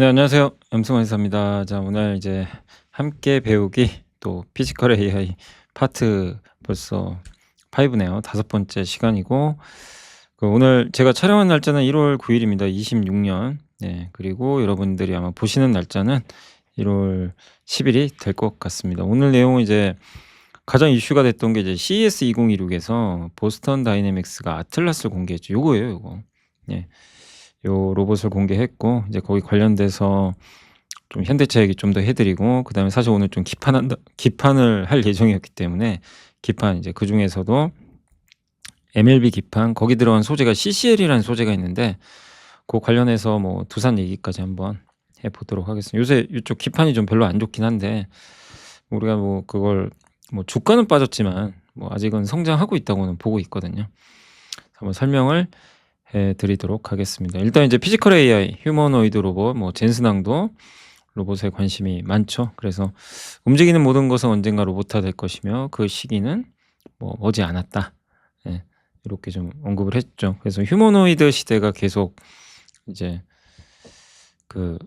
네, 안녕하세요. 염승환 이사입니다. 자, 오늘 이제 함께 배우기 또 피지컬 AI 파트 벌써 5 네요. 다섯 번째 시간이고, 오늘 제가 촬영한 날짜는 1월 9 일입니다. 26 년. 네, 그리고 여러분들이 아마 보시는 날짜는 1월 10 일이 될 것 같습니다. 오늘 내용은 이제 가장 이슈가 됐던 게 이제 CES 2026에서 보스턴 다이내믹스가 아틀라스를 공개했죠. 요거예요, 요거. 예. 요 로봇을 공개했고, 이제 거기 관련돼서 좀 현대차 얘기 좀 더 해 드리고, 그다음에 사실 오늘 좀 기판을 할 예정이었기 때문에 기판 이제 그중에서도 MLB 기판 거기 들어간 소재가 CCL이라는 소재가 있는데, 그 관련해서 뭐 두산 얘기까지 한번 해 보도록 하겠습니다. 요새 이쪽 기판이 좀 별로 안 좋긴 한데, 우리가 뭐 그걸 뭐 주가는 빠졌지만 뭐 아직은 성장하고 있다고는 보고 있거든요. 한번 설명을 해 드리도록 하겠습니다. 일단 이제 피지컬 AI, 휴머노이드 로봇, 뭐 젠슨왕도 로봇에 관심이 많죠. 그래서 움직이는 모든 것은 언젠가 로봇화 될 것이며 그 시기는 뭐 머지않았다. 예. 이렇게 좀 언급을 했죠. 그래서 휴머노이드 시대가 계속 이제 그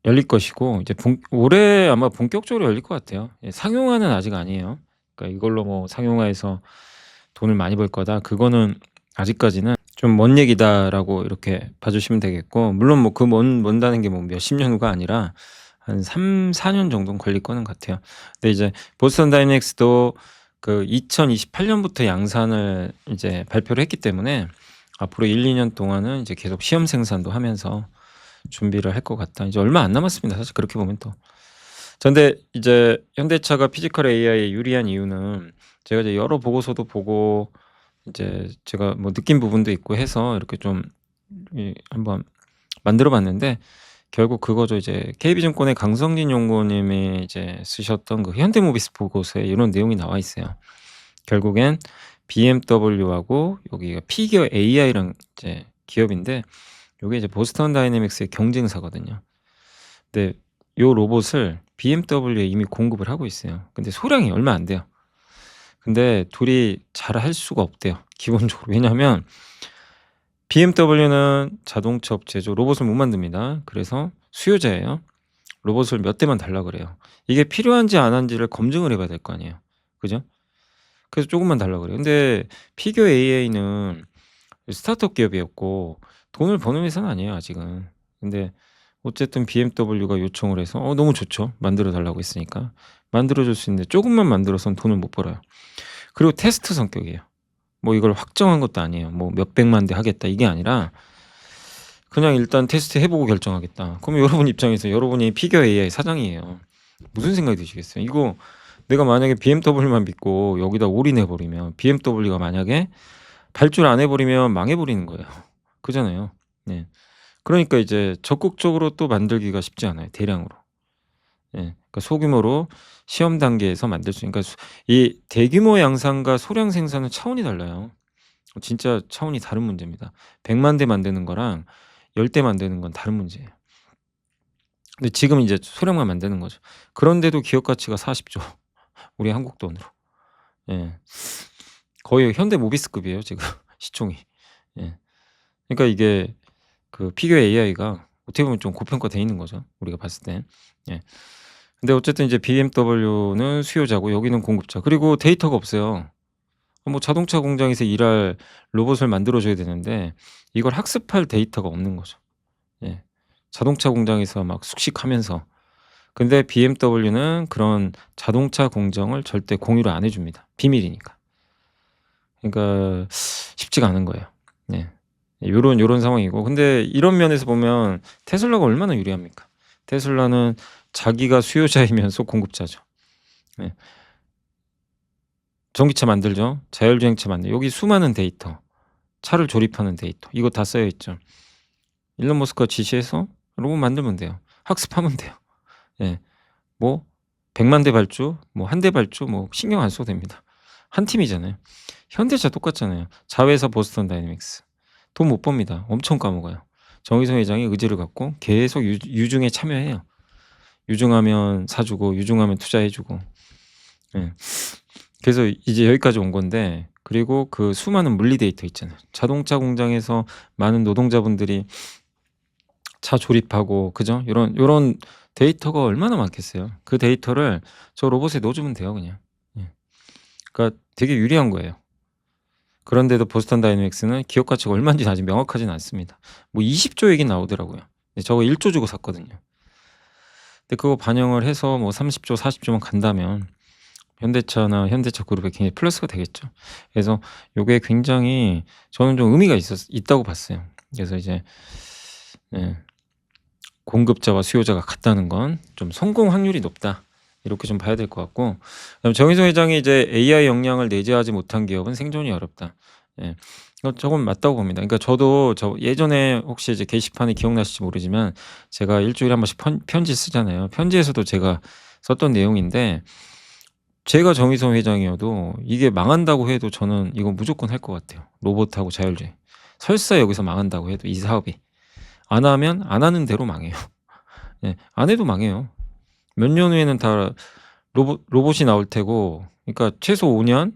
열릴 것이고, 이제 올해 아마 본격적으로 열릴 것 같아요. 예, 상용화는 아직 아니에요. 그러니까 이걸로 뭐 상용화해서 돈을 많이 벌 거다, 그거는 아직까지는 좀 먼 얘기다라고 이렇게 봐주시면 되겠고, 물론 뭐 그 먼다는 게 뭐 몇십 년 후가 아니라 한 3-4년 정도는 걸릴 거는 같아요. 근데 이제 보스턴 다이내믹스도 그 2028 년부터 양산을 이제 발표를 했기 때문에 앞으로 1-2년 동안은 이제 계속 시험 생산도 하면서 준비를 할 것 같다. 이제 얼마 안 남았습니다, 사실 그렇게 보면 또. 근데 이제 현대차가 피지컬 AI에 유리한 이유는, 제가 이제 여러 보고서도 보고 이제 제가 뭐 느낀 부분도 있고 해서 이렇게 좀 한번 만들어 봤는데, 결국 그거죠. 이제 KB증권의 강성진 연구원님이 이제 쓰셨던 그 현대모비스 보고서에 이런 내용이 나와 있어요. 결국엔 BMW하고 여기가 피겨 AI랑 이제 기업인데, 요게 이제 보스턴 다이내믹스의 경쟁사거든요. 근데 요 로봇을 BMW에 이미 공급을 하고 있어요. 근데 소량이 얼마 안 돼요. 근데 둘이 잘할 수가 없대요, 기본적으로. 왜냐하면 BMW는 자동차 업체죠. 로봇을 못 만듭니다. 그래서 수요자예요. 로봇을 몇 대만 달라 그래요. 이게 필요한지 안 한지를 검증을 해 봐야 될 거 아니에요. 그죠? 그래서 조금만 달라 그래요. 근데 피겨 AI는 스타트업 기업이었고 돈을 버는 회사는 아니에요, 아직은. 근데 어쨌든 BMW가 요청을 해서 너무 좋죠, 만들어 달라고 했으니까. 만들어 줄 수 있는데 조금만 만들어서는 돈을 못 벌어요. 그리고 테스트 성격이에요. 뭐 이걸 확정한 것도 아니에요. 뭐 몇백만 대 하겠다 이게 아니라 그냥 일단 테스트 해 보고 결정하겠다. 그러면 여러분 입장에서, 여러분이 피겨 AI 사장이에요. 무슨 생각이 드시겠어요? 이거 내가 만약에 BMW만 믿고 여기다 올인해 버리면, BMW가 만약에 발주를 안 해 버리면 망해 버리는 거예요. 그잖아요. 네. 그러니까 이제 적극적으로 또 만들기가 쉽지 않아요, 대량으로. 예. 그러니까 소규모로 시험 단계에서 만들 수, 그러니까 이 대규모 양산과 소량 생산은 차원이 달라요. 진짜 차원이 다른 문제입니다. 100만 대 만드는 거랑 10대 만드는 건 다른 문제예요. 근데 지금 이제 소량만 만드는 거죠. 그런데도 기업 가치가 40조, 우리 한국 돈으로. 예. 거의 현대 모비스급이에요, 지금 시총이. 예. 그러니까 이게 그 피겨 AI가 어떻게 보면 좀 고평가돼 있는 거죠, 우리가 봤을 때. 예. 근데 어쨌든 이제 BMW는 수요자고 여기는 공급자. 그리고 데이터가 없어요. 뭐 자동차 공장에서 일할 로봇을 만들어 줘야 되는데 이걸 학습할 데이터가 없는 거죠. 예. 자동차 공장에서 막 숙식하면서. 근데 BMW는 그런 자동차 공정을 절대 공유를 안 해 줍니다, 비밀이니까. 그러니까 쉽지가 않은 거예요. 네. 요런 상황이고, 근데 이런 면에서 보면 테슬라가 얼마나 유리합니까? 테슬라는 자기가 수요자이면서 공급자죠. 네. 전기차 만들죠. 자율주행차 여기 수많은 데이터, 차를 조립하는 데이터, 이거 다 쌓여 있죠. 일론 머스크가 지시해서 로봇 만들면 돼요. 학습하면 돼요. 예. 뭐 100만 대 발주, 뭐 한 대 발주, 뭐 신경 안 써도 됩니다. 한 팀이잖아요. 현대차 똑같잖아요. 자회사 보스턴 다이내믹스. 돈 못 법니다. 엄청 까먹어요. 정의성 회장이 의지를 갖고 계속 유중에 참여해요. 유중하면 사 주고 유중하면 투자해 주고. 예. 그래서 이제 여기까지 온 건데, 그리고 그 수많은 물리 데이터 있잖아요. 자동차 공장에서 많은 노동자분들이 차 조립하고 그죠? 요런 데이터가 얼마나 많겠어요. 그 데이터를 저 로봇에 넣어 주면 돼요 그냥. 예. 그러니까 되게 유리한 거예요. 그런데도 보스턴 다이내믹스는 기업 가치가 얼마인지는 아직 명확하지는 않습니다. 뭐 20조 얘기 나오더라고요. 근데 저거 1조 주고 샀거든요. 근데 그거 반영을 해서 뭐 30조, 40조만 간다면 현대차나 현대차 그룹에 굉장히 플러스가 되겠죠. 그래서 요게 굉장히 저는 좀 의미가 있다고 봤어요. 그래서 이제 예. 공급자와 수요자가 같다는 건 좀 성공 확률이 높다. 이렇게 좀 봐야 될 것 같고, 그다음에 정의성 회장이 이제 "AI 역량을 내재하지 못한 기업은 생존이 어렵다." 예. 저건 맞다고 봅니다. 그러니까 저도 예전에 혹시 이제 게시판에 기억나실지 모르지만 제가 일 주일에 한 번씩 편지 쓰잖아요. 편지에서도 제가 썼던 내용인데, 제가 정의성 회장이어도 이게 망한다고 해도 저는 이거 무조건 할 것 같아요. 로봇하고 자율주행. 설사 여기서 망한다고 해도 이 사업이. 안 하면 안 하는 대로 망해요. 예. 안 해도 망해요. 몇 년 후에는 다 로봇이 나올 테고, 그러니까 최소 5 년,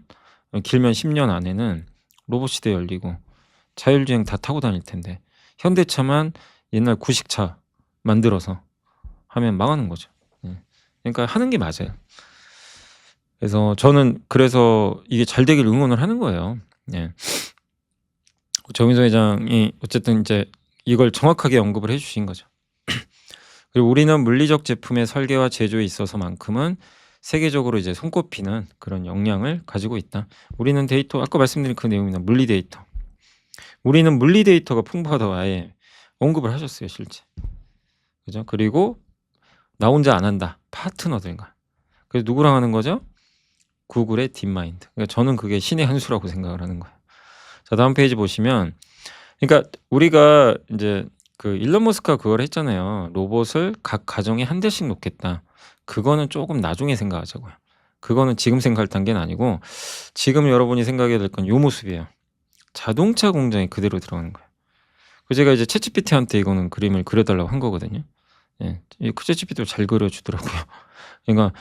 길면 10년 안에는 로봇 시대 열리고 자율주행 다 타고 다닐 텐데, 현대차만 옛날 구식차 만들어서 하면 망하는 거죠. 예. 그러니까 하는 게 맞아요. 그래서 저는 이게 잘 되길 응원을 하는 거예요. 예. 정의서 회장이 어쨌든 인제 이걸 정확하게 언급을 해 주신 거죠. 그리고 "우리는 물리적 제품의 설계와 제조에 있어서만큼은 세계적으로 이제 손꼽히는 그런 역량을 가지고 있다." 우리는 데이터, 아까 말씀드린 그 내용입니다. 물리 데이터. "우리는 물리 데이터가 풍부하다."고 아예 언급을 하셨어요 실제. 그죠? 그리고 "나 혼자 안 한다. 파트너들과." 그래서 누구랑 하는 거죠? 구글의 딥마인드. 그러니까 저는 그게 신의 한 수라고 생각을 하는 거예요. 자, 다음 페이지 보시면, 그러니까 우리가 인제 그 일론 머스크가 그걸 했잖아요. "로봇을 각 가정에 한 대씩 놓겠다." 그거는 쪼금 나중에 생각하자고요. 그거는 지금 생각할 단계는 아니고, 지금 여러분이 생각해야 될 건 요 모습이에요. 자동차 공장이 그대로 들어가는 거예요. 제가 이제 챗GPT한테 이거는 그림을 그려 달라고 한 거거든요. 예. 이 챗GPT도 잘 그려 주더라고요. 그러니까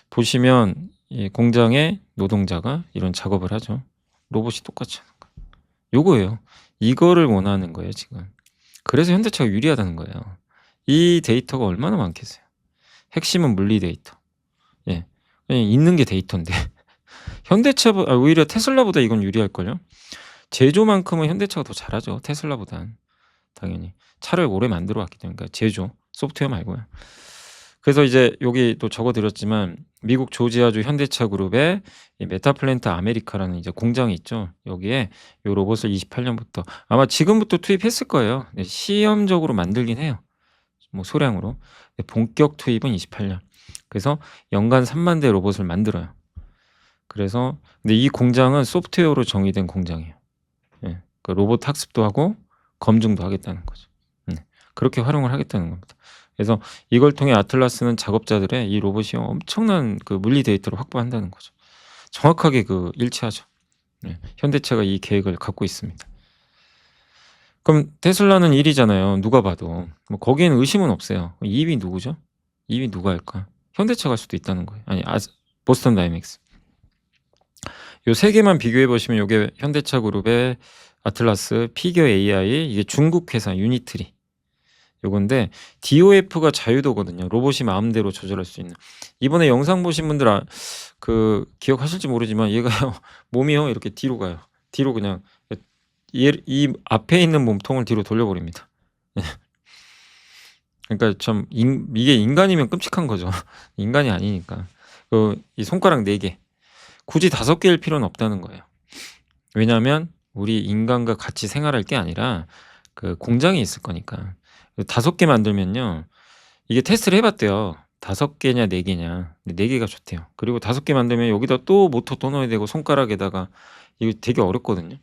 보시면 이 공장의 노동자가 이런 작업을 하죠. 로봇이 똑같이 하는 거예요. 요거예요. 이거를 원하는 거예요 지금. 그래서 현대차가 유리하다는 거예요. 이 데이터가 얼마나 많겠어요. 핵심은 물리 데이터. 예. 그냥 있는 게 데이터인데 오히려 테슬라보다 이건 유리할걸요. 제조만큼은 현대차가 더 잘하죠, 테슬라보단. 당연히. 차를 오래 만들어 왔기 때문에. 그러니까 제조, 소프트웨어 말고요. 그래서 이제 여기 또 적어 드렸지만, 미국 조지아주 현대차 그룹의 이 메타플랜트 아메리카라는 이제 공장이 있죠. 여기에 요 로봇을 28 년부터, 아마 지금부터 투입했을 거예요. 네, 시험적으로 만들긴 해요, 뭐 소량으로. 본격 투입은 28 년. 그래서 연간 3만 대 로봇을 만들어요. 그래서 근데 이 공장은 소프트웨어로 정의된 공장이에요. 예. 그 로봇 학습도 하고 검증도 하겠다는 거죠. 그렇게 활용을 하겠다는 겁니다. 그래서 이걸 통해 아틀라스는 작업자들의 이 로봇이 엄청난 그 물리 데이터를 확보한다는 거죠. 정확하게 일치하죠. 네. 현대차가 이 계획을 갖고 있습니다. 그럼 테슬라는 1 위잖아요, 누가 봐도. 뭐 거기에는 의심은 없어요. 2 위 누구죠? 2위 누가 할까? 현대차가 할 수도 있다는 거예요. 아니, 보스턴 다이내믹스. 요 세 개만 비교해 보시면 요게 현대차 그룹의 아틀라스, 피겨 AI, 이게 중국 회사 유니트리. 요건데 DOF가 자유도거든요. 로봇이 마음대로 조절할 수 있는. 이번에 영상 보신 분들 기억하실지 모르지만 얘가요 몸이요 이렇게 뒤로 가요. 뒤로 그냥 이 앞에 있는 몸통을 뒤로 돌려버립니다. 그러니까 참 이게 인간이면 끔찍한 거죠. 인간이 아니니까. 이 손가락 4 개. 굳이 5 개일 필요는 없다는 거예요. 왜냐하면 우리 인간과 같이 생활할 게 아니라 그 공장이 있을 거니까. 5 개 만들면요, 이게 테스트를 해 봤대요. 5 개냐 4 개냐. 근데 4 개가 좋대요. 그리고 5개 만들면 여기다 또 모터 또 넣어야 되고 손가락에다가 이거 되게 어렵거든요.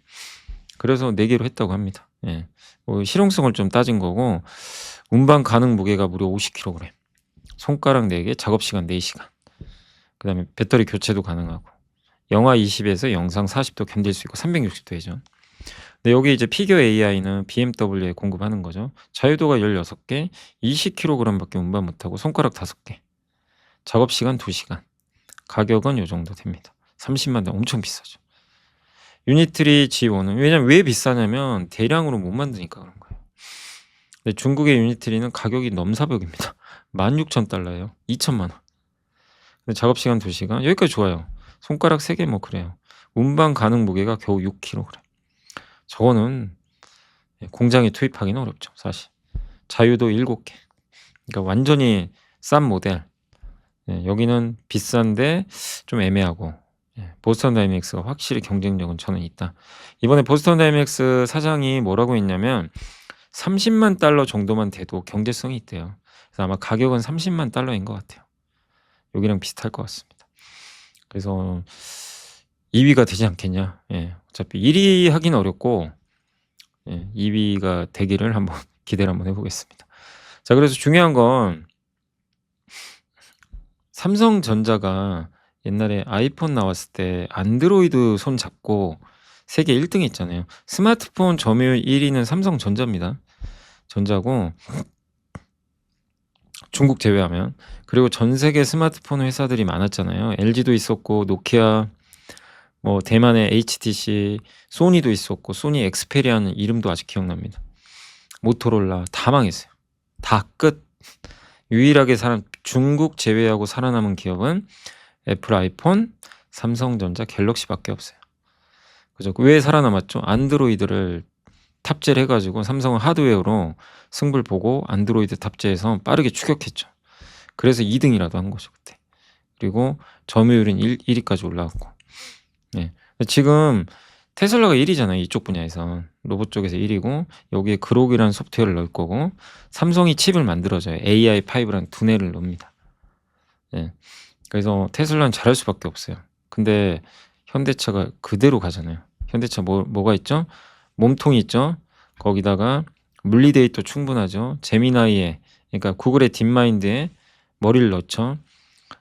그래서 4 개로 했다고 합니다. 예. 실용성을 좀 따진 거고, 운반 가능 무게가 무려 50kg. 손가락 4 개, 작업 시간 4 시간. 그다음에 배터리 교체도 가능하고, 영하 20에서 영상 40도 견딜 수 있고 360도 회전. 근데 여기 이제 피겨 AI는 BMW에 공급하는 거죠. 자유도가 16개, 20kg 밖에 운반 못하고 손가락 5개. 작업 시간 2시간. 가격은 요 정도 됩니다. 30만 원, 엄청 비싸죠. 유니트리 G1은, 왜냐면 왜 비싸냐면 대량으로 못 만드니까 그런 거예요. 근데 중국의 유니트리는 가격이 넘사벽입니다. 16,000달러예요. 2천만 원. 근데 작업 시간 2시간. 여기까지 좋아요. 손가락 3개 뭐 그래요. 운반 가능 무게가 겨우 6kg. 저거는 공장에 투입하기는 어렵죠, 사실. 자유도 7개. 그러니까 완전히 싼 모델. 여기는 비싼데 좀 애매하고, 보스턴 다이내믹스가 확실히 경쟁력은 저는 있다. 이번에 보스턴 다이내믹스 사장이 뭐라고 했냐면 30만 달러 정도만 돼도 경제성이 있대요. 그래서 아마 가격은 30만 달러인 것 같아요. 여기랑 비슷할 것 같습니다. 그래서 2위가 되지 않겠냐. 어차피 1위 하긴 어렵고 2위가 되기를 한번 기대를 한번 해보겠습니다. 자, 그래서 중요한 건 삼성전자가 옛날에 아이폰 나왔을 때 안드로이드 손 잡고 세계 1등 했잖아요. 스마트폰 점유율 1위는 삼성전자입니다. 전자고 중국 제외하면. 그리고 전 세계 스마트폰 회사들이 많았잖아요. LG도 있었고 노키아, 뭐 대만의 HTC, 소니도 있었고 소니 엑스페리아는 이름도 아직 기억납니다. 모토로라 다 망했어요. 다 끝. 유일하게 중국 제외하고 살아남은 기업은 애플 아이폰, 삼성전자, 갤럭시밖에 없어요. 그죠? 왜 살아남았죠? 안드로이드를 탑재를 해가지고 삼성은 하드웨어로 승부를 보고 안드로이드 탑재해서 빠르게 추격했죠. 그래서 2등이라도 한 거죠, 그때. 그리고 점유율은 1위까지 올라갔고. 지금 테슬라가 1위잖아요. 이쪽 분야에서. 로봇 쪽에서 1위고 여기에 그록이라는 소프트웨어를 넣을 거고 삼성이 칩을 만들어줘요. AI5라는 두뇌를 넣습니다. 그래서 테슬라는 잘할 수밖에 없어요. 근데 현대차가 그대로 가잖아요. 현대차 뭐가 있죠? 몸통이 있죠. 거기다가 물리 데이터 충분하죠. 제미나이에, 그러니까 구글의 딥마인드에 머리를 넣죠.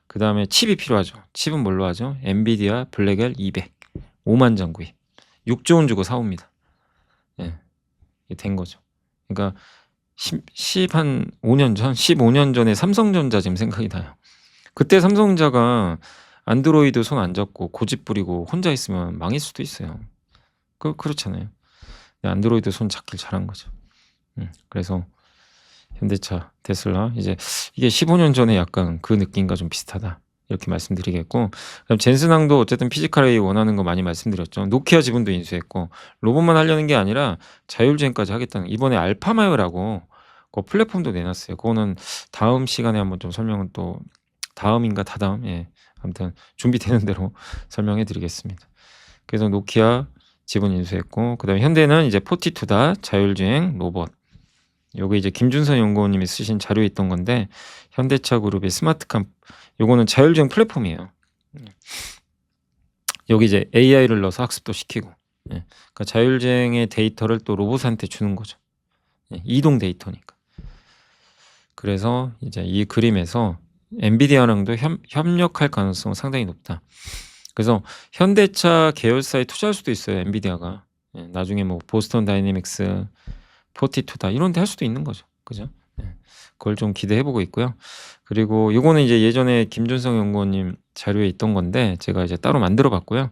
그 다음에 칩이 필요하죠. 칩은 뭘로 하죠? 엔비디아 블랙엘 200 5만 장 구입. 6조 원 주고 사옵니다. 이게 된 거죠. 그러니까 한 5년 전, 15년 전에 삼성전자 지금 생각이 나요. 그때 삼성전자가 안드로이드 손 안 잡고 고집 부리고 혼자 있으면 망할 수도 있어요. 그렇잖아요. 안드로이드 손 잡길 잘한 거죠. 그래서 현대차, 테슬라 이제 이게 15년 전에 약간 그 느낌과 좀 비슷하다. 이렇게 말씀드리겠고, 그럼 젠슨항도 어쨌든 피지컬 A 원하는 거 많이 말씀드렸죠. 노키아 지분도 인수했고 로봇만 하려는 게 아니라 자율주행까지 하겠다는, 이번에 알파마요라고 그 플랫폼도 내놨어요. 그거는 다음 시간에 한번 좀 설명은 또 다음인가 다다음 아무튼 준비되는 대로 설명해 드리겠습니다. 그래서 노키아 지분 인수했고, 그 다음에 현대는 이제 포티투다 자율주행 로봇. 요거 이제 김준선 연구원님이 쓰신 자료에 있던 건데, 현대차 그룹의 스마트캄, 요거는 자율주행 플랫폼이에요. 여기 이제 AI를 넣어서 학습도 시키고, 그러니까 자율주행의 데이터를 또 로봇한테 주는 거죠. 이동 데이터니까. 그래서 이제 이 그림에서 엔비디아랑도 협력할 가능성은 상당히 높다. 그래서 현대차 계열사에 투자할 수도 있어요, 엔비디아가. 나중에 뭐 보스턴 다이내믹스, 포티투다 이런 데 할 수도 있는 거죠. 그죠? 그걸 좀 기대해 보고 있고요. 그리고 요거는 이제 예전에 김준성 연구원님 자료에 있던 건데 제가 이제 따로 만들어 봤고요.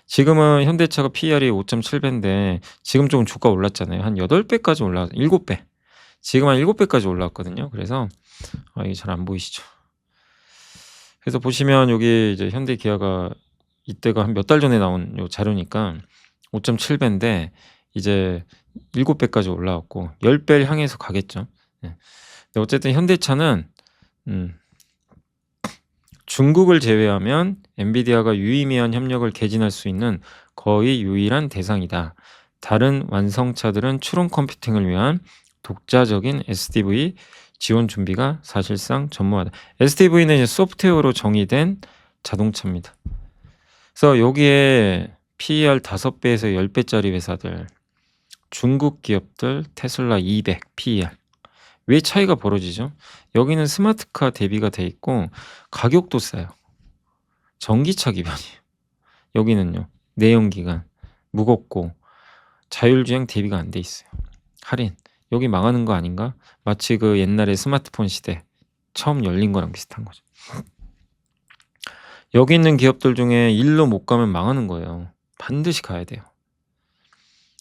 지금은 현대차가 PER이 5.7배인데 지금 좀 주가 올랐잖아요. 한 8배까지 올라, 7배. 지금 한 7배까지 올라왔거든요. 그래서 이게 잘 안 보이시죠? 그래서 보시면 여기 이제 현대 기아가 이때가 한 몇 달 전에 나온 요 자료니까 5.7배인데 이제 7배까지 올라왔고 10배를 향해서 가겠죠. 근데 어쨌든 현대차는 중국을 제외하면 엔비디아가 유의미한 협력을 개진할 수 있는 거의 유일한 대상이다. 다른 완성차들은 추론 컴퓨팅을 위한 독자적인 SDV 지원 준비가 사실상 전무하다. SDV는 이제 소프트웨어로 정의된 자동차입니다. 그래서 여기에 PER 5배에서 10배짜리 회사들, 중국 기업들, 테슬라 200 PER. 왜 차이가 벌어지죠? 여기는 스마트카 대비가 돼 있고 가격도 싸요. 전기차 기반이에요. 여기는요, 내연기관, 무겁고 자율주행 대비가 안 돼 있어요. 할인. 여기 망하는 거 아닌가? 마치 그 옛날에 스마트폰 시대 처음 열린 거랑 비슷한 거죠. 여기 있는 기업들 중에 일로 못 가면 망하는 거예요. 반드시 가야 돼요.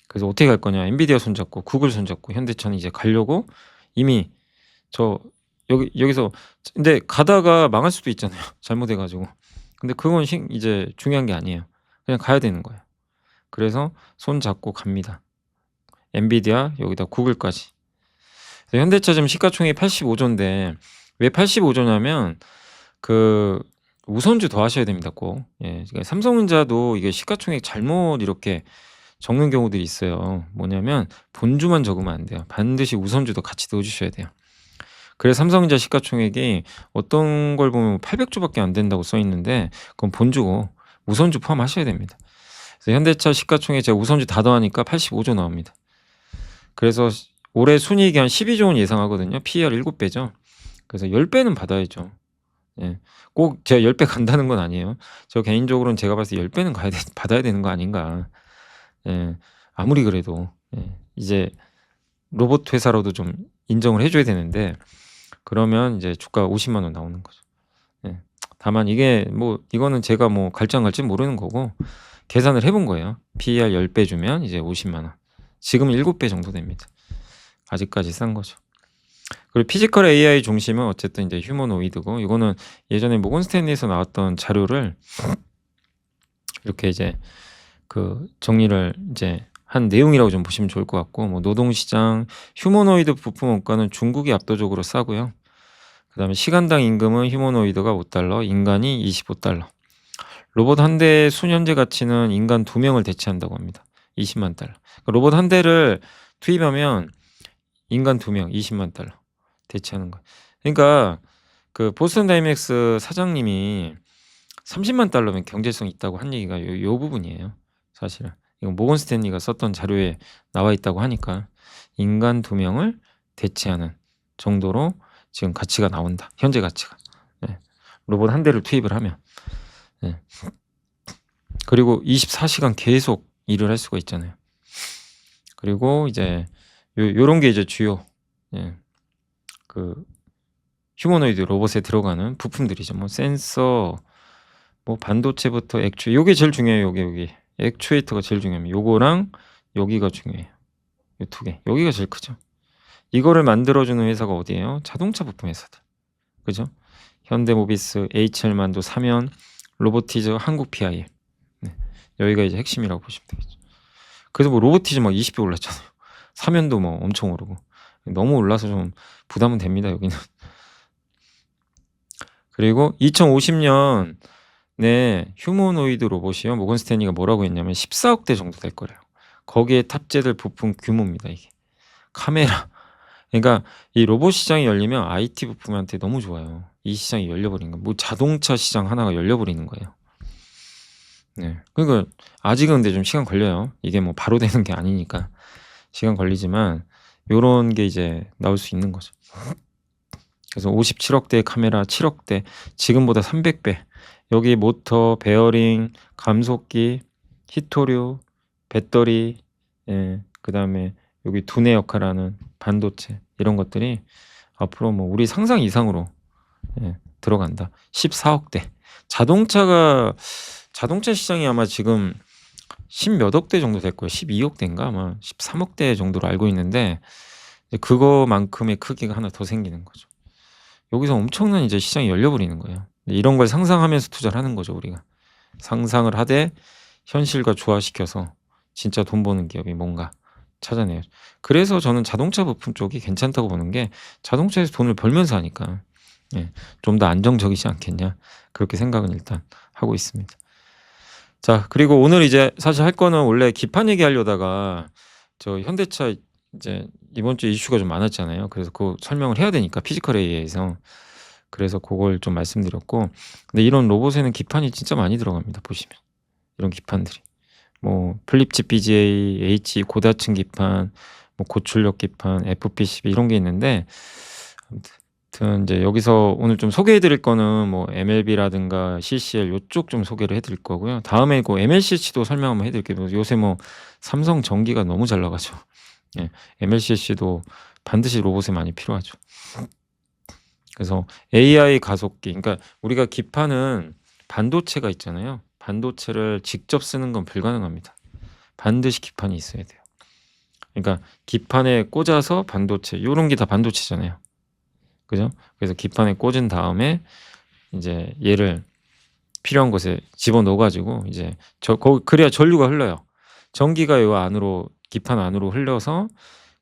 그래서 어떻게 갈 거냐? 엔비디아 손잡고 구글 손잡고 현대차는 이제 가려고 이미 저 여기서 근데 가다가 망할 수도 있잖아요, 잘못해 가지고. 근데 그건 이제 중요한 게 아니에요. 그냥 가야 되는 거예요. 그래서 손 잡고 갑니다. 엔비디아 여기다 구글까지. 현대차 지금 시가총액이 85조인데 왜 85조냐면 그 우선주 더 하셔야 됩니다, 꼭. 예. 그러니까 삼성전자도 이게 시가총액 잘못 이렇게 적는 경우들이 있어요. 뭐냐면 본주만 적으면 안 돼요. 반드시 우선주도 같이 넣어 주셔야 돼요. 그래서 삼성전자 시가총액이 어떤 걸 보면 800조밖에 안 된다고 써 있는데 그건 본주고 우선주 포함하셔야 됩니다. 그래서 현대차 시가총액 제가 우선주 다 더하니까 85조 나옵니다. 그래서 올해 순이익이 한 12조 원 예상하거든요. PER 7배죠. 그래서 10배는 받아야죠. 예. 꼭 제가 10배 간다는 건 아니에요. 저 개인적으로는 제가 봤을 때 10배는 받아야 되는 거 아닌가. 예. 아무리 그래도 이제 로봇 회사로도 좀 인정을 해 줘야 되는데 그러면 이제 주가가 50만 원 나오는 거죠. 예. 다만 이게 뭐 이거는 제가 뭐 갈지 안 갈지 모르는 거고 계산을 해 본 거예요. PER 10배 주면 이제 50만 원. 지금은 7배 정도 됩니다. 아직까지 싼 거죠. 그리고 피지컬 AI 중심은 어쨌든 이제 휴머노이드고 이거는 예전에 모건 스탠리에서 나왔던 자료를 이렇게 이제 그 정리를 이제 한 내용이라고 좀 보시면 좋을 것 같고 뭐 노동시장 휴머노이드 부품 원가는 중국이 압도적으로 싸고요. 그다음에 시간당 임금은 휴머노이드가 $5, 인간이 $25. 로봇 한 대의 순현재 가치는 인간 2명을 대체한다고 합니다. $200,000. 그러니까 로봇 한 대를 투입하면 인간 2명 $200,000 대체하는 거예요. 그러니까 그 보스턴 다이내믹스 사장님이 $300,000면 경제성 있다고 한 얘기가 요 부분이에요. 사실은. 이건 모건 스탠리가 썼던 자료에 나와 있다고 하니까 인간 2명을 대체하는 정도로 지금 가치가 나온다. 현재 가치가. 예. 로봇 한 대를 투입을 하면. 예. 그리고 24시간 계속 일을 할 수가 있잖아요. 그리고 이제 요런 게 이제 주요 그 휴머노이드 로봇에 들어가는 부품들이죠. 뭐 센서, 뭐 반도체부터 요게 제일 중요해요. 여기 액추에이터가 제일 중요합니다. 요거랑 여기가 중요해요. 요 두 개. 여기가 제일 크죠. 이거를 만들어주는 회사가 어디예요? 자동차 부품 회사들. 그죠? 현대모비스, HL만도, 삼연, 로보티즈, 한국 PIM. 네. 여기가 이제 핵심이라고 보시면 되겠죠. 그래서 뭐 로보티즈 막 20배 올랐잖아요. 삼연도 뭐 엄청 오르고. 너무 올라서 좀 부담은 됩니다, 여기는. 그리고 2050년에 휴머노이드 로봇이요. 모건 스탠리가 뭐라고 했냐면 14억 대 정도 될 거래요. 거기에 탑재될 부품 규모입니다, 이게. 카메라. 그러니까 이 로봇 시장이 열리면 IT 부품한테 너무 좋아요. 이 시장이 열려버린 거. 뭐 자동차 시장 하나가 열려버리는 거예요. 네. 그러니까 아직은 근데 좀 시간 걸려요. 이게 뭐 바로 되는 게 아니니까 시간 걸리지만 요런 게 이제 나올 수 있는 거죠. 그래서 57억대의 카메라, 7억대, 지금보다 300배. 여기 모터, 베어링, 감속기, 히토류, 배터리, 그다음에 여기 두뇌 역할하는 반도체 이런 것들이 앞으로 뭐 우리 상상 이상으로 들어간다. 14억대. 자동차 시장이 아마 지금 10몇 억대 정도 될 거예요. 12억대인가 아마 13억대 정도로 알고 있는데 그거만큼의 크기가 하나 더 생기는 거죠. 여기서 엄청난 이제 시장이 열려버리는 거예요. 이런 걸 상상하면서 투자를 하는 거죠, 우리가. 상상을 하되 현실과 조화시켜서 진짜 돈 버는 기업이 뭔가 찾아내요. 그래서 저는 자동차 부품 쪽이 괜찮다고 보는 게 자동차에서 돈을 벌면서 하니까 좀 더 안정적이지 않겠냐 그렇게 생각은 일단 하고 있습니다. 자, 그리고 오늘 이제 사실 할 거는 원래 기판 얘기하려다가 저 현대차 이제 이번 주에 이슈가 좀 많았잖아요. 그래서 그거 설명을 해야 되니까 피지컬 AI에서 그래서 그걸 좀 말씀드렸고 근데 이런 로봇에는 기판이 진짜 많이 들어갑니다. 보시면 이런 기판들이 뭐 플립칩 BGA, H 고다층 기판, 뭐 고출력 기판, FPCB 이런 게 있는데 아무튼 이제 여기서 오늘 좀 소개해드릴 거는 뭐 MLB라든가 CCL 요쪽 좀 소개를 해드릴 거고요. 다음에 그 MLCC도 설명 한번 해드릴게요. 요새 뭐 삼성 전기가 너무 잘 나가죠. MLCC도 반드시 로봇에 많이 필요하죠. 그래서 AI 가속기, 그러니까 우리가 기판은 반도체가 있잖아요. 반도체를 직접 쓰는 건 불가능합니다. 반드시 기판이 있어야 돼요. 그러니까 기판에 꽂아서 반도체 요런 게 다 반도체잖아요. 그죠? 그래서 기판에 꽂은 다음에 이제 얘를 필요한 곳에 집어넣어 가지고 이제 그래야 전류가 흘러요. 전기가 요 안으로 기판 안으로 흘러서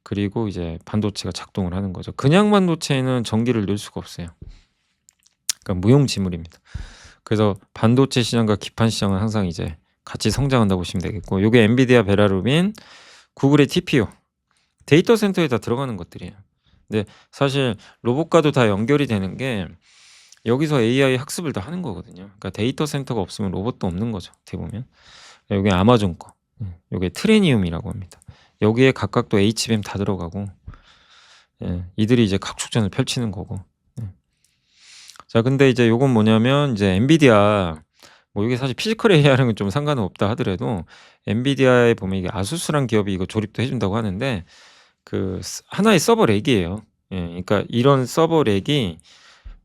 그리고 이제 반도체가 작동을 하는 거죠. 그냥 반도체에는 전기를 넣을 수가 없어요. 그러니까 무용지물입니다. 그래서 반도체 시장과 기판 시장은 항상 이제 같이 성장한다고 보시면 되겠고, 요게 엔비디아 베라루빈, 구글의 TPU, 데이터 센터에 다 들어가는 것들이에요. 근데 사실 로봇과도 다 연결이 되는 게 여기서 AI 학습을 다 하는 거거든요. 그러니까 데이터 센터가 없으면 로봇도 없는 거죠, 어떻게 보면. 요게 아마존 거. 요게 트레니움이라고 합니다. 여기에 각각 또 HBM 다 들어가고, 이들이 이제 각축전을 펼치는 거고. 자, 근데 이제 요건 뭐냐면 이제 엔비디아, 뭐 이게 사실 피지컬 AI랑은 좀 상관은 없다 하더라도 엔비디아에 보면 이게 아수스란 기업이 이거 조립도 해 준다고 하는데, 그 하나의 서버 렉이에요. 그러니까 이런 서버 렉이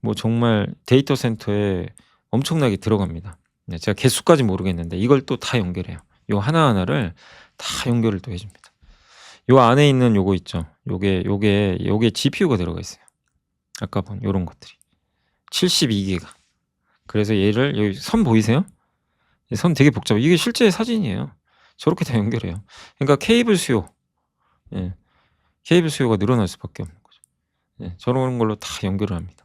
뭐 정말 데이터 센터에 엄청나게 들어갑니다. 제가 개수까지 모르겠는데 이걸 또 다 연결해요. 요 하나하나를 다 연결을 또 해 줍니다. 요 안에 있는 요거 있죠. 요게 GPU가 들어가 있어요. 아까 본 요런 것들이. 72기가. 그래서 얘를 여기 선 보이세요? 이 선 되게 복잡해요. 이게 실제 사진이에요. 저렇게 다 연결해요. 그러니까 케이블 수요. 케이블 수요가 늘어날 수밖에 없는 거죠. 저런 걸로 다 연결을 합니다.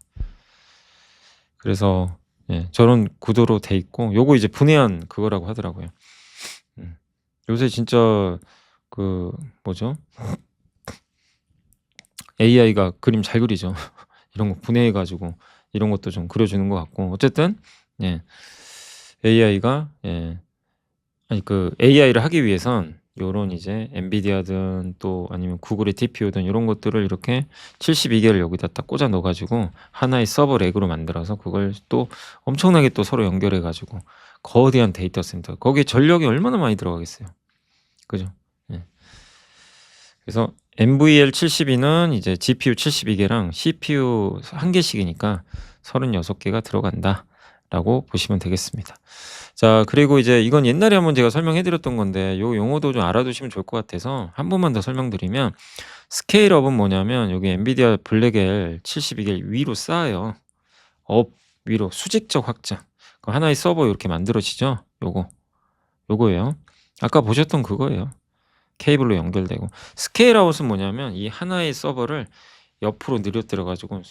그래서 저런 구도로 돼 있고, 요거 이제 분해한 그거라고 하더라고요. 요새 진짜 그 뭐죠? AI가 그림 잘 그리죠. 이런 거 분해해 가지고 이런 것도 좀 그려 주는 것 같고. 어쨌든 AI가 아니 그 AI를 하기 위해선 요런 이제 엔비디아든 또 아니면 구글의 TPU든 요런 것들을 이렇게 72개를 여기다 딱 꽂아 넣어 가지고 하나의 서버 렉으로 만들어서 그걸 또 엄청나게 또 서로 연결해 가지고 거대한 데이터 센터, 거기에 전력이 얼마나 많이 들어가겠어요. 그죠? 그래서 NVL72는 이제 GPU 72개랑 CPU 1개씩이니까 36개가 들어간다라고 보시면 되겠습니다. 자, 그리고 이제 이건 옛날에 한번 제가 설명해 드렸던 건데 요 용어도 좀 알아두시면 좋을 것 같아서 한 번만 더 설명드리면, 스케일업은 뭐냐면 여기 엔비디아 블랙엘 72개 위로 쌓아요. 업 위로 수직적 확장. 그 하나의 서버 이렇게 만들어지죠. 요거예요. 아까 보셨던 그거예요. 케이블로 연결되고. 스케일아웃은 뭐냐면 이 하나의 서버를 옆으로 늘어뜨려 가지고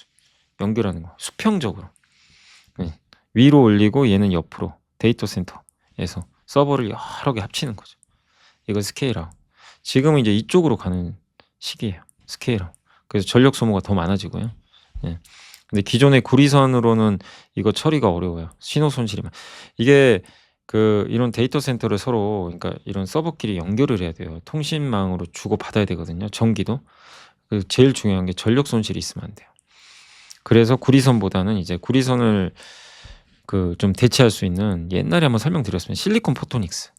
연결하는 거. 수평적으로. 위로 올리고 얘는 옆으로 데이터 센터에서 서버를 여러 개 합치는 거죠. 이거 스케일아웃. 지금은 이제 이쪽으로 가는 시기예요. 스케일아웃. 그래서 전력 소모가 더 많아지고요. 근데 기존의 구리선으로는 이거 처리가 어려워요. 신호 손실이 이게 이런 데이터 센터를 서로, 그러니까 이런 서버끼리 연결을 해야 돼요. 통신망으로 주고받아야 되거든요, 전기도. 제일 중요한 게 전력 손실이 있으면 안 돼요. 그래서 구리선보다는 이제 구리선을 좀 대체할 수 있는, 옛날에 한번 설명드렸으면 실리콘 포토닉스,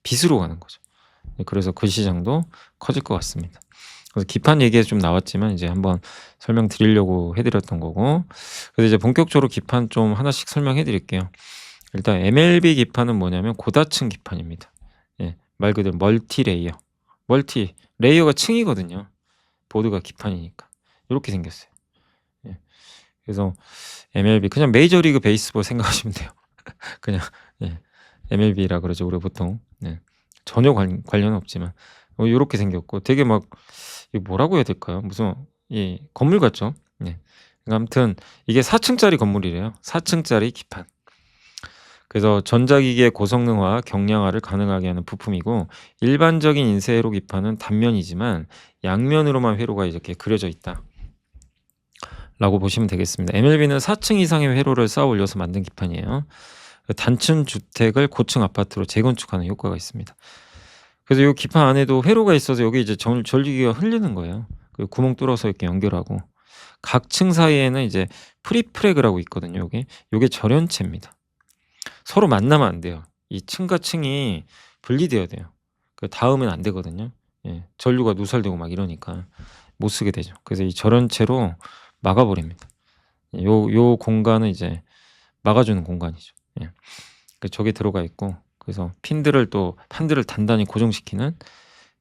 빛으로 가는 거죠. 그래서 그 시장도 커질 것 같습니다. 그래서 기판 얘기가 좀 나왔지만 이제 한번 설명드리려고 해드렸던 거고, 그래서 이제 본격적으로 기판 좀 하나씩 설명해 드릴게요. 일단 MLB 기판은 뭐냐면 고다층 기판입니다. 말 그대로 멀티 레이어가 층이거든요. 보드가 기판이니까 이렇게 생겼어요. 그래서 MLB 그냥 메이저리그 베이스볼 생각하시면 돼요. 그냥 MLB라 그러죠 우리 보통. 전혀 관련은 없지만 요렇게 생겼고, 되게 막 이거 뭐라고 해야 될까요? 무슨 건물 같죠? 아무튼 이게 4층짜리 건물이래요. 4층짜리 기판. 그래서 전자기기의 고성능화, 경량화를 가능하게 하는 부품이고, 일반적인 인쇄 회로 기판은 단면이지만 양면으로만 회로가 이렇게 그려져 있다 라고 보시면 되겠습니다. MLB는 4층 이상의 회로를 쌓아 올려서 만든 기판이에요. 단층 주택을 고층 아파트로 재건축하는 효과가 있습니다. 그래서 이 기판 안에도 회로가 있어서 여기 이제 전기가 흐르는 거예요. 구멍 뚫어서 이렇게 연결하고, 각 층 사이에는 이제 프리프레그라고 있거든요. 요게 절연체입니다. 서로 만나면 안 돼요. 이 층과 층이 분리돼야 돼요. 닿으면 안 되거든요. 전류가 누설되고 막 이러니까 못 쓰게 되죠. 그래서 이 절연체로 막아버립니다. 요 공간은 이제 막아주는 공간이죠. 저게 들어가 있고, 그래서 판들을 단단히 고정시키는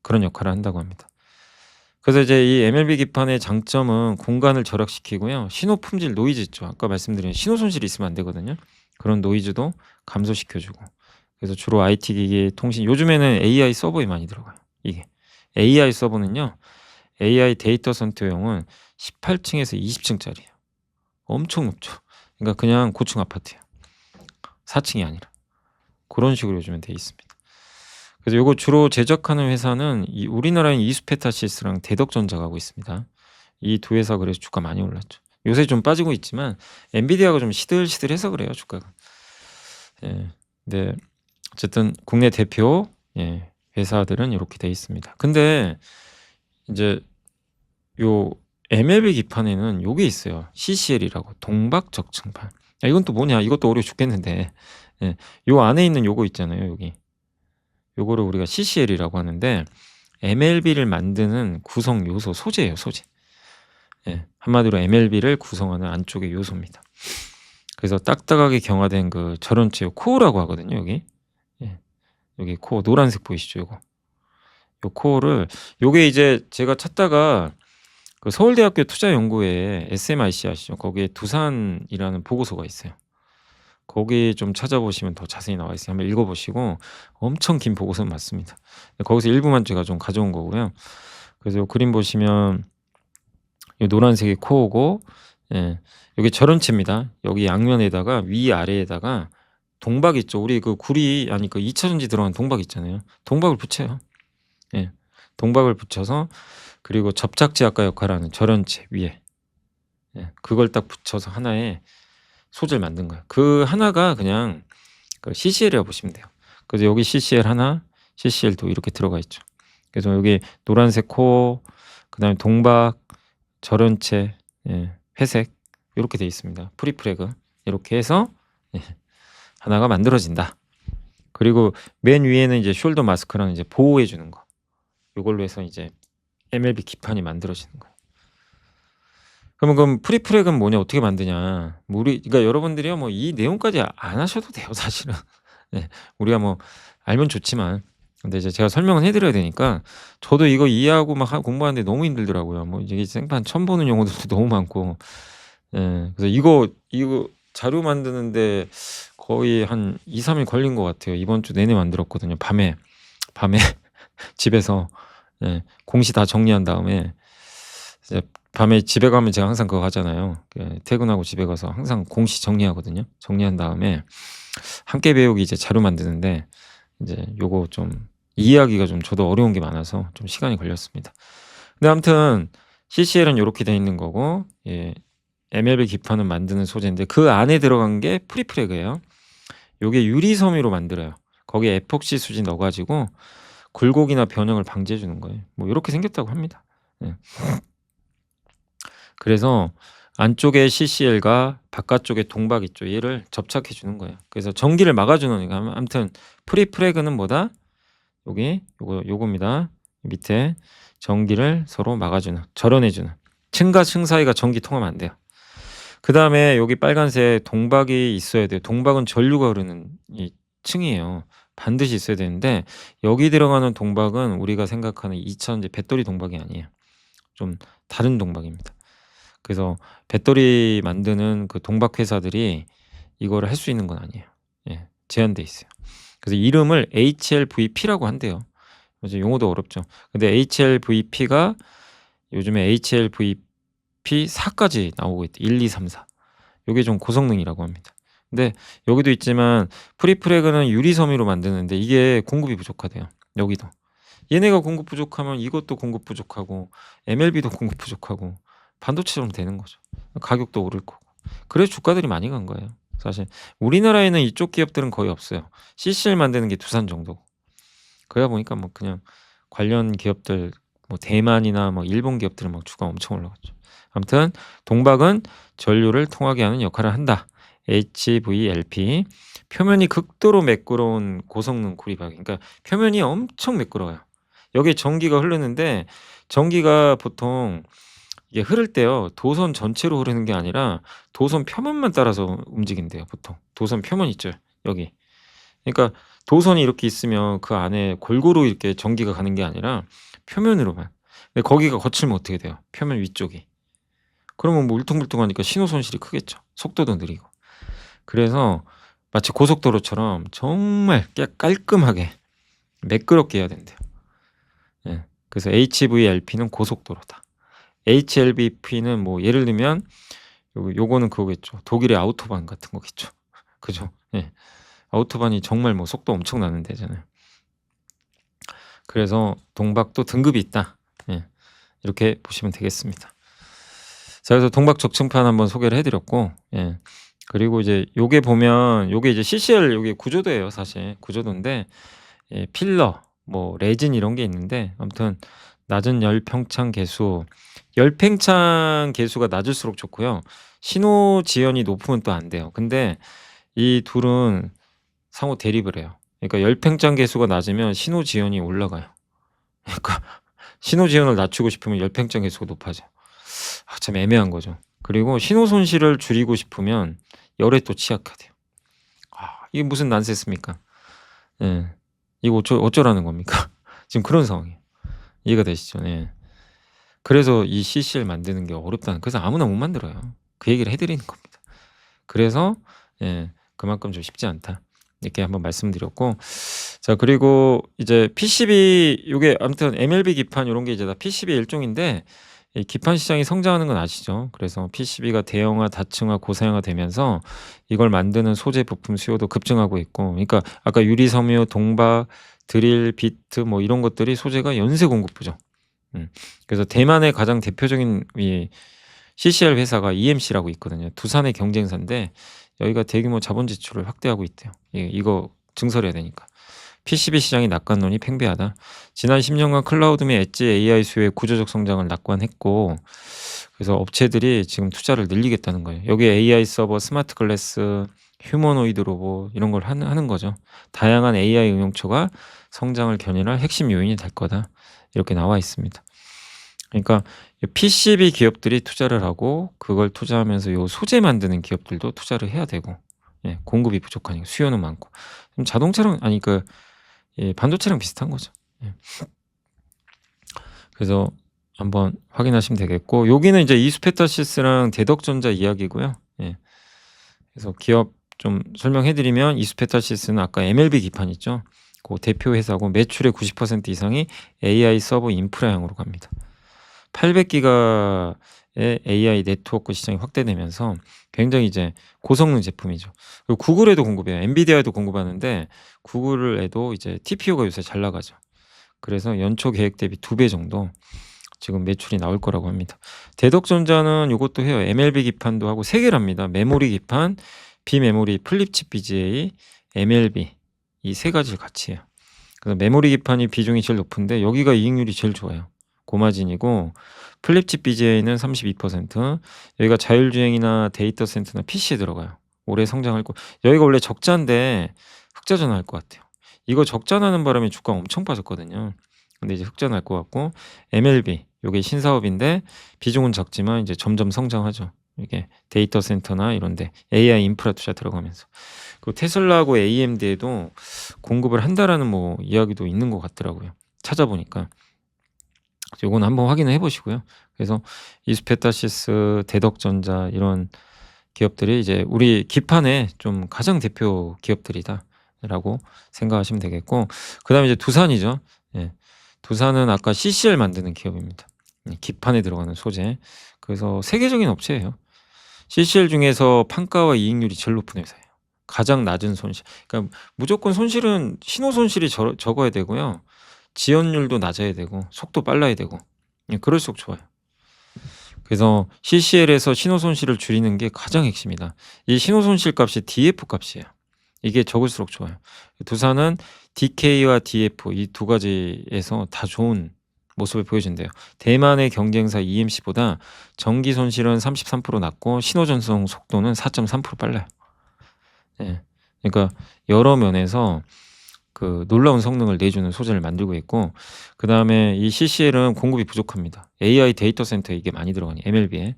그런 역할을 한다고 합니다. 그래서 이제 이 MLB 기판의 장점은 공간을 절약시키고요. 신호 품질 노이즈 있죠. 아까 말씀드린 신호 손실이 있으면 안 되거든요. 그런 노이즈도 감소시켜 주고. 그래서 주로 IT 기기 통신 요즘에는 AI 서버에 많이 들어가요. 이게 AI 서버는요. AI 데이터 센터용은 18 층에서 20 층짜리예요. 엄청 높죠. 그러니까 그냥 고층 아파트예요. 4 층이 아니라. 그런 식으로 요즘엔 돼 있습니다. 그래서 요거 주로 제작하는 회사는 이 우리나라인 이수페타시스랑 대덕전자가 하고 있습니다. 이 두 회사 그래서 주가 많이 올랐죠. 요새 좀 빠지고 있지만 엔비디아가 좀 시들시들해서 그래요, 주가가. 예. 근데 어쨌든 국내 대표 회사들은 이렇게 돼 있습니다. 근데 인제 요 MLB 기판에는 요게 있어요. CCL이라고 동박적층판. 이건 또 뭐냐? 이것도 어려워 죽겠는데. 예. 요 안에 있는 요거 있잖아요, 여기. 요거를 우리가 CCL이라고 하는데 MLB를 만드는 구성 요소, 소재예요, 소재. 예. 한마디로 MLB를 구성하는 안쪽의 요소입니다. 그래서 딱딱하게 경화된 그 절연체 코어라고 하거든요, 여기. 예. 여기 코어 노란색 보이시죠, 요거. 요 코어를 요게 이제 제가 찾다가 그 서울대학교 투자연구회에 SMIC 아시죠? 거기에 두산이라는 보고서가 있어요. 거기 좀 찾아보시면 더 자세히 나와 있어요. 한번 읽어 보시고 엄청 긴 보고서는 맞습니다. 거기서 일부만 제가 좀 가져온 거고요. 그래서 요 그림 보시면 요 노란색이 코어고 요게 절연체입니다. 여기 양면에다가 위아래에다가 동박 있죠. 우리 그 구리 아니 그 2차 전지 들어간 동박 있잖아요. 동박을 붙여요. 예. 동박을 붙여서 그리고 접착제 아까 역할하는 절연체 위에 그걸 딱 붙여서 하나의 소재를 만든 거예요. 그 하나가 그냥 그 CCL이라고 보시면 돼요. 그래서 여기 CCL 하나, CCL도 이렇게 들어가 있죠. 그래서 여기 노란색 코어, 그다음에 동박, 절연체, 회색 이렇게 돼 있습니다. 프리프레그 이렇게 해서 하나가 만들어진다. 그리고 맨 위에는 이제 숄더 마스크랑 이제 보호해 주는 거. 요걸로 해서 이제 MLB 기판이 만들어지는 거예요. 그럼 프리프렉은 뭐냐? 어떻게 만드냐? 뭐 그러니까 여러분들이요 뭐 이 내용까지 안 하셔도 돼요, 사실은. 네. 우리가 뭐 알면 좋지만 근데 이제 제가 설명을 해 드려야 되니까 저도 이거 이해하고 막 공부하는데 너무 힘들더라고요. 뭐 이게 생판 처음 보는 용어들도 너무 많고. 그래서 이거 자료 만드는데 거의 한 2-3일 걸린 것 같아요. 이번 주 내내 만들었거든요. 밤에 집에서 공시 다 정리한 다음에 이제 밤에 집에 가면 제가 항상 그거 하잖아요. 퇴근하고 집에 가서 항상 공시 정리하거든요. 정리한 다음에 함께 배우기 이제 자료 만드는데 이제 요거 좀 이해하기가 좀 저도 어려운 게 많아서 좀 시간이 걸렸습니다. 근데 아무튼 CCL은 요렇게 돼 있는 거고 MLB 기판은 만드는 소재인데 그 안에 들어간 게 프리프레그예요. 요게 유리 섬유로 만들어요. 거기에 에폭시 수지 넣어 가지고 굴곡이나 변형을 방지해 주는 거예요. 뭐 요렇게 생겼다고 합니다. 그래서 안쪽에 CCL과 바깥쪽에 동박 있죠. 얘를 접착해 주는 거예요. 그래서 전기를 막아 주는 아무튼 프리프레그는 뭐다? 여기 요겁니다. 밑에 전기를 서로 막아 주는, 절연해 주는. 층과 층 사이가 전기 통하면 안 돼요. 그다음에 여기 빨간색 동박이 있어야 돼요. 동박은 전류가 흐르는 이 층이에요. 반드시 있어야 되는데 여기 들어가는 동박은 우리가 생각하는 2차전지 배터리 동박이 아니에요. 좀 다른 동박입니다. 그래서 배터리 만드는 그 동박 회사들이 이거를 할 수 있는 건 아니에요. 제한돼 있어요. 그래서 이름을 HLVP라고 한대요. 이제 용어도 어렵죠. 근데 HLVP가 요즘에 HLVP4까지 나오고 있대. 1, 2, 3, 4. 요게 좀 고성능이라고 합니다. 근데 여기도 있지만 프리프레그는 유리 섬유로 만드는데 이게 공급이 부족하대요. 여기도. 얘네가 공급 부족하면 이것도 공급 부족하고 MLB도 공급 부족하고 반도체처럼 되는 거죠. 가격도 오를 거고. 그래서 주가들이 많이 간 거예요. 사실 우리나라에는 이쪽 기업들은 거의 없어요. CCL 만드는 게 두산 정도고. 그러다 보니까 뭐 그냥 관련 기업들 뭐 대만이나 뭐 일본 기업들은 막 주가 엄청 올라갔죠. 아무튼 동박은 전류를 통하게 하는 역할을 한다. HVLP. 표면이 극도로 매끄러운 고성능 구리박. 그러니까 표면이 엄청 매끄러워요. 여기에 전기가 흐르는데 전기가 보통 이게 흐를 때요. 도선 전체로 흐르는 게 아니라 도선 표면만 따라서 움직인대요, 보통. 도선 표면 있죠, 여기. 그러니까 도선이 이렇게 있으면 그 안에 골고루 이렇게 전기가 가는 게 아니라 표면으로만. 근데 거기가 거칠면 어떻게 돼요? 표면 위쪽이. 그러면 뭐 울퉁불퉁하니까 신호 손실이 크겠죠. 속도도 느리고. 그래서 마치 고속도로처럼 정말 깔끔하게 매끄럽게 해야 된대요. 예. 그래서 HVLP는 고속도로다. HLBP는 뭐 예를 들면 요거는 그거겠죠. 독일의 아우토반 같은 거겠죠. 그죠? 예. 아우토반이 정말 뭐 속도 엄청 나는 데잖아요. 그래서 동박도 등급이 있다. 예. 이렇게 보시면 되겠습니다. 자, 그래서 동박 적층판 한번 소개를 해드렸고, 예. 그리고 이제 요게 보면 요게 이제 CCL 요게 구조도예요, 사실. 구조도인데, 예, 필러, 뭐 레진 이런 게 있는데, 아무튼 낮은 열팽창 계수, 열팽창 계수가 낮을수록 좋고요. 신호 지연이 높으면 또 안 돼요. 근데 이 둘은 상호 대립을 해요. 그러니까 열팽창 계수가 낮으면 신호 지연이 올라가요. 그러니까 신호 지연을 낮추고 싶으면 열팽창 계수가 높아져. 참 애매한 거죠. 그리고 신호 손실을 줄이고 싶으면 열에 또 취약하대요. 이게 무슨 난세스입니까? 예. 이거 어쩌라는 겁니까? 지금 그런 상황이에요. 이해가 되시죠? 예. 그래서 이 CCL 만드는 게 어렵다는, 그래서 아무나 못 만들어요. 그 얘기를 해드리는 겁니다. 그래서 예, 그만큼 좀 쉽지 않다. 이렇게 한번 말씀드렸고, 자, 그리고 이제 PCB 요게 아무튼 MLB 기판 요런 게 이제 다 PCB의 일종인데, 이 기판 시장이 성장하는 건 아시죠? 그래서 PCB가 대형화, 다층화, 고사양화 되면서 이걸 만드는 소재 부품 수요도 급증하고 있고, 그러니까 아까 유리 섬유, 동박, 드릴, 비트 뭐 이런 것들이 소재가 연쇄 공급부죠. 그래서 대만의 가장 대표적인 이 CCL 회사가 EMC라고 있거든요. 두산의 경쟁사인데 여기가 대규모 자본 지출을 확대하고 있대요. 이거 증설해야 되니까. PCB 시장이 낙관론이 팽배하다. 지난 10년간 클라우드 및 엣지 AI 수요의 구조적 성장을 낙관했고, 그래서 업체들이 지금 투자를 늘리겠다는 거예요. 여기에 AI 서버, 스마트 글래스, 휴머노이드 로봇 이런 걸 하는 거죠. 다양한 AI 응용처가 성장을 견인할 핵심 요인이 될 거다. 이렇게 나와 있습니다. 그러니까 PCB 기업들이 투자를 하고 그걸 투자하면서 요 소재 만드는 기업들도 투자를 해야 되고, 예, 공급이 부족하니까 수요는 많고. 자동차랑 아니 예, 반도체랑 비슷한 거죠. 예. 그래서 한번 확인하시면 되겠고, 여기는 이제 이수페타시스랑 대덕전자 이야기고요. 예. 그래서 기업 좀 설명해 드리면, 이수페타시스는 아까 MLB 기판 있죠. 그 대표 회사고 매출의 90% 이상이 AI 서버 인프라향으로 갑니다. 800기가의 AI 네트워크 시장이 확대되면서 굉장히 이제 고성능 제품이죠. 그리고 구글에도 공급해요. 엔비디아에도 공급하는데 구글에도 이제 TPU가 요새 잘 나가죠. 그래서 연초 계획 대비 2배 정도 지금 매출이 나올 거라고 합니다. 대덕전자는 이것도 해요. MLB 기판도 하고 3개를 합니다. 메모리 기판, 비메모리, 플립칩 BGA, MLB 이 3가지를 같이 해요. 그래서 메모리 기판이 비중이 제일 높은데 여기가 이익률이 제일 좋아요. 고마진이고, 플립칩 BGA는 32%, 여기가 자율주행이나 데이터 센터나 PC에 들어가요. 올해 성장할 거. 여기가 원래 적자인데 흑자 전환할 것 같아요. 이거 적자 나는 바람에 주가 엄청 빠졌거든요. 근데 이제 흑자 날 것 같고, MLB 요게 신사업인데 비중은 작지만 이제 점점 성장하죠. 이게 데이터 센터나 이런데 AI 인프라 투자 들어가면서. 그리고 테슬라하고 AMD에도 공급을 한다라는 뭐 이야기도 있는 것 같더라고요. 찾아보니까. 요건 한번 확인을 해 보시고요. 그래서 이수페타시스, 대덕전자 이런 기업들이 이제 우리 기판의 좀 가장 대표 기업들이다라고 생각하시면 되겠고, 그다음에 이제 두산이죠. 예. 두산은 아까 CCL 만드는 기업입니다. 기판에 들어가는 소재. 그래서 세계적인 업체예요. CCL 중에서 판가와 이익률이 제일 높은 회사예요. 가장 낮은 손실. 그러니까 무조건 손실은 신호 손실이 적어야 되고요. 지연율도 낮아야 되고 속도 빨라야 되고, 예, 그럴수록 좋아요. 그래서 CCL에서 신호 손실을 줄이는 게 가장 핵심이다. 이 신호 손실 값이 DF 값이에요. 이게 적을수록 좋아요. 두산은 DK와 DF 이 2가지에서 다 좋은 모습을 보여준대요. 대만의 경쟁사 EMC보다 전기 손실은 33% 낮고 신호 전송 속도는 4.3% 빨라요. 예. 그러니까 여러 면에서 그 놀라운 성능을 내주는 소재를 만들고 있고, 그다음에 이 CCL은 공급이 부족합니다. AI 데이터 센터에 이게 많이 들어가니 MLB에.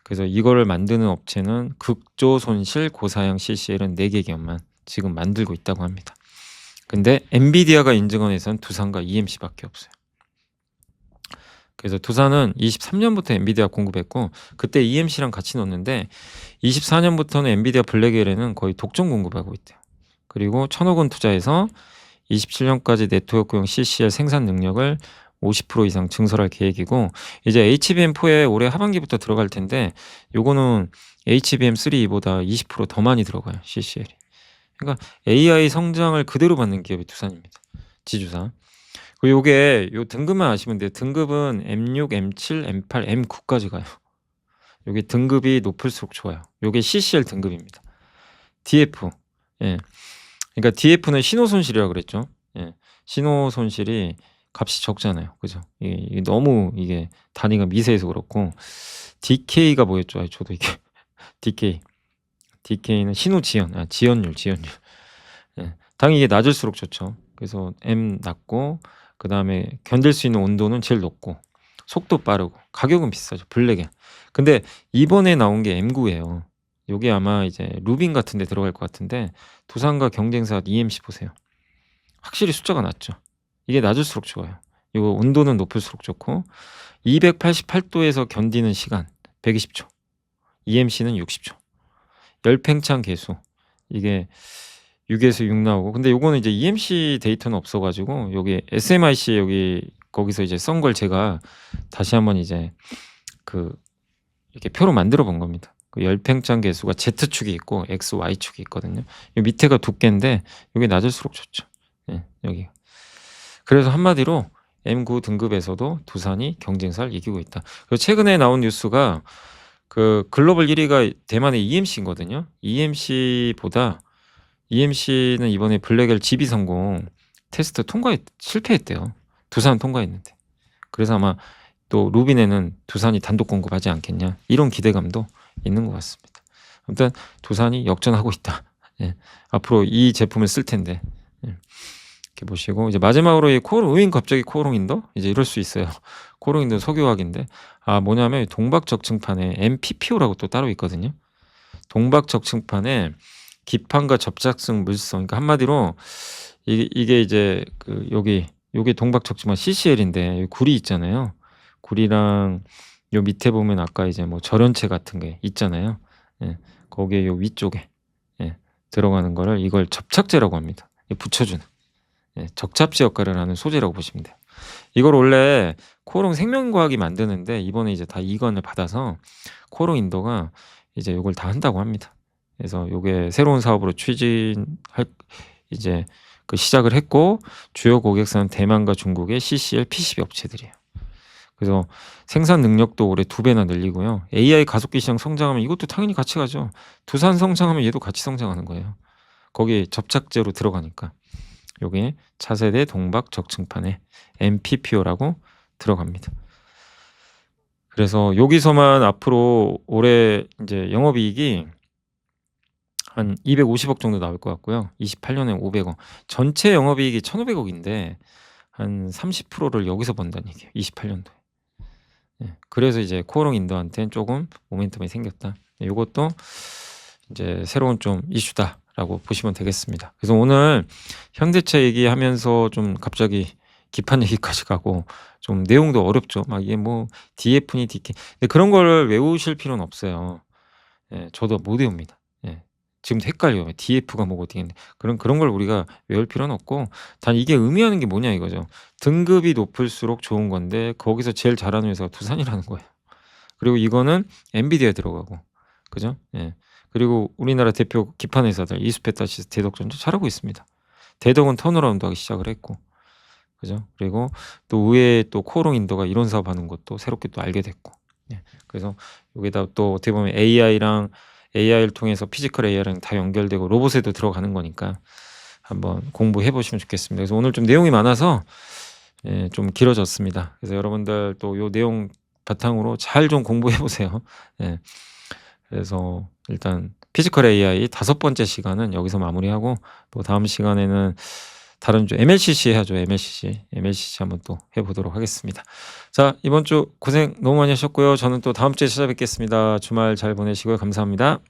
그래서 이거를 만드는 업체는 극조 손실 고사양 CCL은 4개 기업만 지금 만들고 있다고 합니다. 근데 엔비디아가 인증한 회사는 두산과 EMC밖에 없어요. 그래서 두산은 23년부터 엔비디아 공급했고 그때 EMC랑 같이 넣었는데 24년부터는 엔비디아 블랙엘에는 거의 독점 공급하고 있대요. 그리고 1,000억 원 투자해서 27년까지 네트워크용 CCL 생산 능력을 50% 이상 증설할 계획이고 이제 HBM4에 올해 하반기부터 들어갈 텐데 요거는 HBM3보다 20%더 많이 들어가요, CCL이. 그러니까 AI 성장을 그대로 받는 기업이 두산입니다. 지주사. 그리고 요게 요 등급만 아시면 돼요. 등급은 M6, M7, M8, M9까지 가요. 요게 등급이 높을수록 좋아요. 요게 CCL 등급입니다. DF. 예. 그러니까 DF는 신호 손실이라고 그랬죠. 예. 신호 손실이 값이 적잖아요. 그죠? 이게 너무 이게 단위가 미세해서 그렇고 DK가 뭐였죠? 아이 저도 이게 DK. DK는 신호 지연. 지연율. 예. 당연히 이게 낮을수록 좋죠. 그래서 M 낮고 그다음에 견딜 수 있는 온도는 제일 높고 속도 빠르고 가격은 비싸죠. 블랙에. 근데 이번에 나온 게 M9예요. 요게 아마 이제 루빈 같은 데 들어갈 것 같은데 두산과 경쟁사 EMC 보세요. 확실히 숫자가 낮죠. 이게 낮을수록 좋아요. 이거 온도는 높을수록 좋고 288도에서 견디는 시간 120초. EMC는 60초. 열팽창 계수. 이게 6에서 6 나오고 근데 요거는 이제 EMC 데이터는 없어 가지고 여기 SMIC 여기 거기서 이제 썬 걸 제가 다시 한번 이제 이렇게 표로 만들어 본 겁니다. 그 열팽창 계수가 Z축이 있고 X, Y축이 있거든요. 요 밑에가 두께인데 요게 낮을수록 좋죠. 예, 여기. 그래서 한마디로 M9 등급에서도 두산이 경쟁사를 이기고 있다. 그리고 최근에 나온 뉴스가 그 글로벌 1위가 대만의 EMC거든요. EMC는 이번에 블랙엘 GB 성공 테스트 실패했대요. 두산 통과했는데. 그래서 아마 또 루빈에는 두산이 단독 공급하지 않겠냐 이런 기대감도 있는 것 같습니다. 아무튼 두산이 역전하고 있다. 예. 앞으로 이 제품을 쓸 텐데 예. 이렇게 보시고 이제 마지막으로 이 코어롱 갑자기 코어롱 인더 이제 이럴 수 있어요. 코어롱 인더 석유화학인데 뭐냐면 동박 적층판에 MPPO라고 또 따로 있거든요. 동박 적층판에 기판과 접착성 물성 그러니까 한마디로 이게 이제 요게 동박 적층판 CCL인데 구리 있잖아요. 구리랑 요 밑에 보면 아까 이제 뭐 절연체 같은 게 있잖아요. 예. 거기에 요 위쪽에 예. 들어가는 거를 이걸 접착제라고 합니다. 붙여주는 예. 적착제 역할을 하는 소재라고 보시면 돼요. 이걸 원래 코어롱 생명과학이 만드는데 이번에 이제 다 이관을 받아서 코어롱 인더가 이제 요걸 다 한다고 합니다. 그래서 요게 새로운 사업으로 추진할 이제 시작을 했고 주요 고객사는 대만과 중국의 CCL PCB 업체들이에요. 그래서 생산 능력도 올해 2배나 늘리고요. AI 가속기 시장 성장하면 이것도 당연히 같이 가죠. 두산 성장하면 얘도 같이 성장하는 거예요. 거기에 접착제로 들어가니까. 요게 차세대 동박 적층판에 MPPO라고 들어갑니다. 그래서 여기서만 앞으로 올해 이제 영업이익이 한 250억 정도 나올 것 같고요. 28년에 500억. 전체 영업이익이 1,500억인데 한 30%를 여기서 번다는 얘기예요. 28년도에. 예. 그래서 이제 코어롱 인더한테는 조금 모멘텀이 생겼다. 요것도 이제 새로운 좀 이슈다라고 보시면 되겠습니다. 그래서 오늘 현대차 얘기하면서 좀 갑자기 기판 얘기까지 가고 좀 내용도 어렵죠. 막 이게 뭐 DF니 DK. 근데 그런 거를 외우실 필요는 없어요. 예. 저도 못 외웁니다. 예. 지금도 헷갈려요. DF가 뭐고 DN데 그런 걸 우리가 외울 필요는 없고 단 이게 의미하는 게 뭐냐 이거죠. 등급이 높을수록 좋은 건데 거기서 제일 잘하는 회사가 두산이라는 거예요. 그리고 이거는 엔비디아에 들어가고 그죠? 예. 그리고 우리나라 대표 기판 회사들 이수페타시스, 대덕전자 잘하고 있습니다. 대덕은 턴어라운드하기 시작을 했고 그죠? 그리고 또 의외에 또 코어롱 인더가 이런 사업하는 것도 새롭게 또 알게 됐고 예. 그래서 여기다 또 어떻게 보면 AI를 통해서 피지컬 AI랑 다 연결되고 로봇에도 들어가는 거니까 한번 공부해 보시면 좋겠습니다. 그래서 오늘 좀 내용이 많아서 예, 좀 길어졌습니다. 그래서 여러분들 또 요 내용 바탕으로 잘 좀 공부해 보세요. 예. 그래서 일단 피지컬 AI 5번째 시간은 여기서 마무리하고 또 다음 시간에는 다른 MLCC 해야죠. MLCC 한번 또 해보도록 하겠습니다. 자, 이번 주 고생 너무 많이 하셨고요. 저는 또 다음 주에 찾아뵙겠습니다. 주말 잘 보내시고요. 감사합니다.